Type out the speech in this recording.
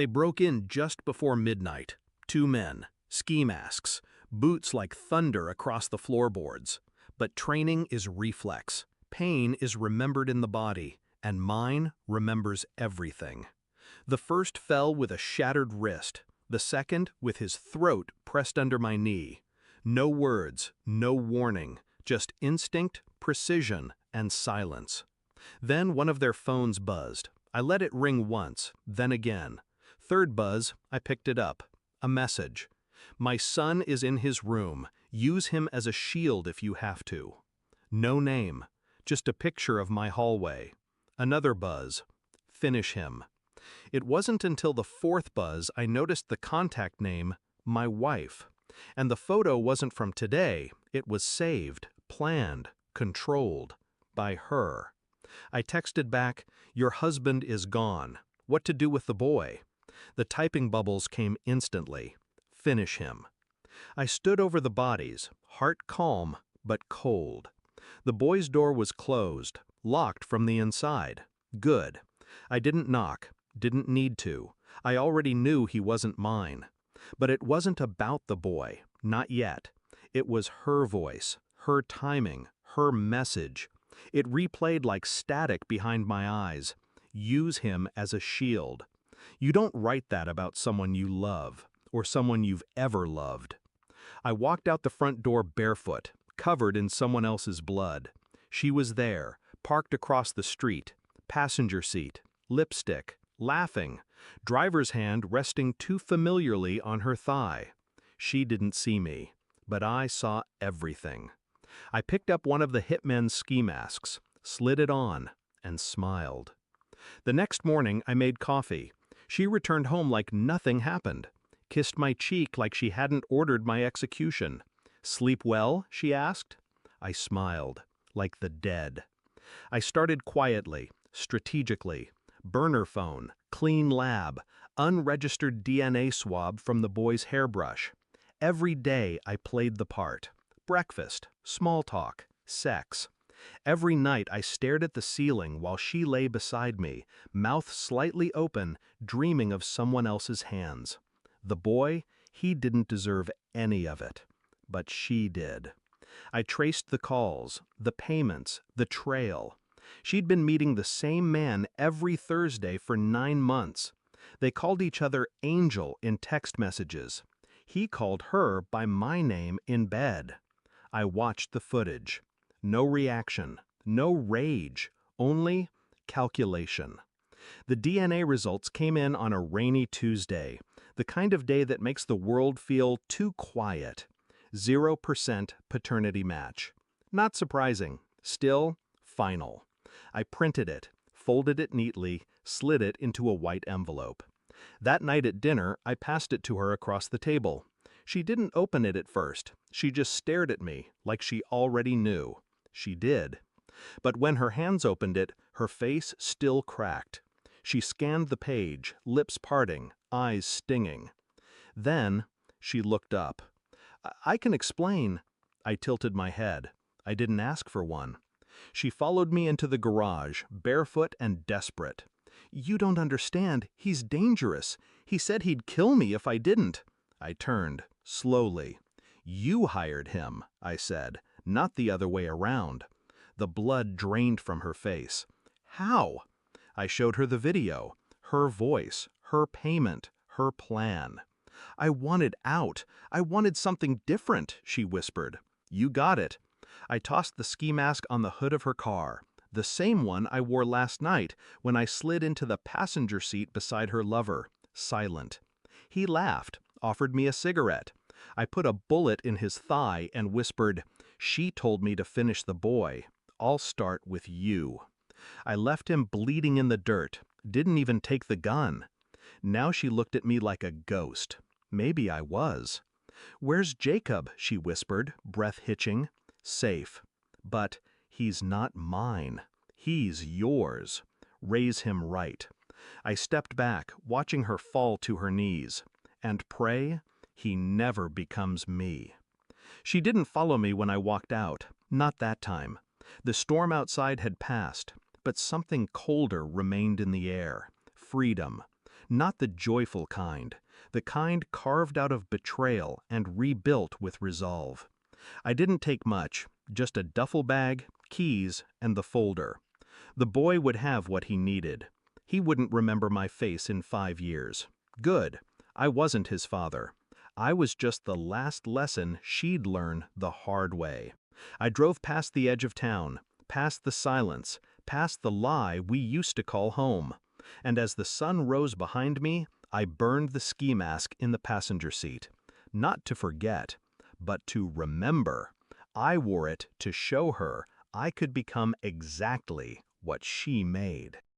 They broke in just before midnight. 2 men, ski masks, boots like thunder across the floorboards. But training is reflex. Pain is remembered in the body, and mine remembers everything. The first fell with a shattered wrist, the second with his throat pressed under my knee. No words, no warning, just instinct, precision, and silence. Then one of their phones buzzed. I let it ring once, then again. Third buzz, I picked it up. A message. My son is in his room. Use him as a shield if you have to. No name, just a picture of my hallway. Another buzz. Finish him. It wasn't until the fourth buzz I noticed the contact name, my wife. And the photo wasn't from today. It was saved, planned, controlled by her. I texted back, "Your husband is gone. What to do with the boy?" The typing bubbles came instantly. Finish him. I stood over the bodies, heart calm, but cold. The boy's door was closed, locked from the inside. Good. I didn't knock, didn't need to. I already knew he wasn't mine. But it wasn't about the boy, not yet. It was her voice, her timing, her message. It replayed like static behind my eyes. Use him as a shield. You don't write that about someone you love, or someone you've ever loved. I walked out the front door barefoot, covered in someone else's blood. She was there, parked across the street, passenger seat, lipstick, laughing, driver's hand resting too familiarly on her thigh. She didn't see me, but I saw everything. I picked up one of the Hitmen's ski masks, slid it on, and smiled. The next morning I made coffee. She returned home like nothing happened, kissed my cheek like she hadn't ordered my execution. "Sleep well?" she asked. I smiled, like the dead. I started quietly, strategically. Burner phone, clean lab, unregistered DNA swab from the boy's hairbrush. Every day I played the part. Breakfast, small talk, sex. Every night I stared at the ceiling while she lay beside me, mouth slightly open, dreaming of someone else's hands. The boy, he didn't deserve any of it. But she did. I traced the calls, the payments, the trail. She'd been meeting the same man every Thursday for 9 months. They called each other Angel in text messages. He called her by my name in bed. I watched the footage. No reaction, no rage, only calculation. The DNA results came in on a rainy Tuesday, the kind of day that makes the world feel too quiet. 0% paternity match. Not surprising, still final. I printed it, folded it neatly, slid it into a white envelope. That night at dinner, I passed it to her across the table. She didn't open it at first. She just stared at me, like she already knew. She did. But when her hands opened it, her face still cracked. She scanned the page, lips parting, eyes stinging. Then she looked up. "I can explain." I tilted my head. I didn't ask for one. She followed me into the garage, barefoot and desperate. "You don't understand. He's dangerous. He said he'd kill me if I didn't." I turned, slowly. "You hired him," I said, "not the other way around." The blood drained from her face. "How?" I showed her the video, her voice, her payment, her plan. "I wanted out. I wanted something different," she whispered. "You got it." I tossed the ski mask on the hood of her car, the same one I wore last night when I slid into the passenger seat beside her lover, silent. He laughed, offered me a cigarette. I put a bullet in his thigh and whispered, "She told me to finish the boy. I'll start with you." I left him bleeding in the dirt, didn't even take the gun. Now she looked at me like a ghost. Maybe I was. "Where's Jacob?" she whispered, breath hitching. "Safe. But he's not mine. He's yours. Raise him right." I stepped back, watching her fall to her knees. "And pray he never becomes me." She didn't follow me when I walked out. Not that time. The storm outside had passed, but something colder remained in the air. Freedom. Not the joyful kind, the kind carved out of betrayal and rebuilt with resolve. I didn't take much, just a duffel bag, keys, and the folder. The boy would have what he needed. He wouldn't remember my face in 5 years. Good. I wasn't his father. I was just the last lesson she'd learn the hard way. I drove past the edge of town, past the silence, past the lie we used to call home. And as the sun rose behind me, I burned the ski mask in the passenger seat. Not to forget, but to remember. I wore it to show her I could become exactly what she made.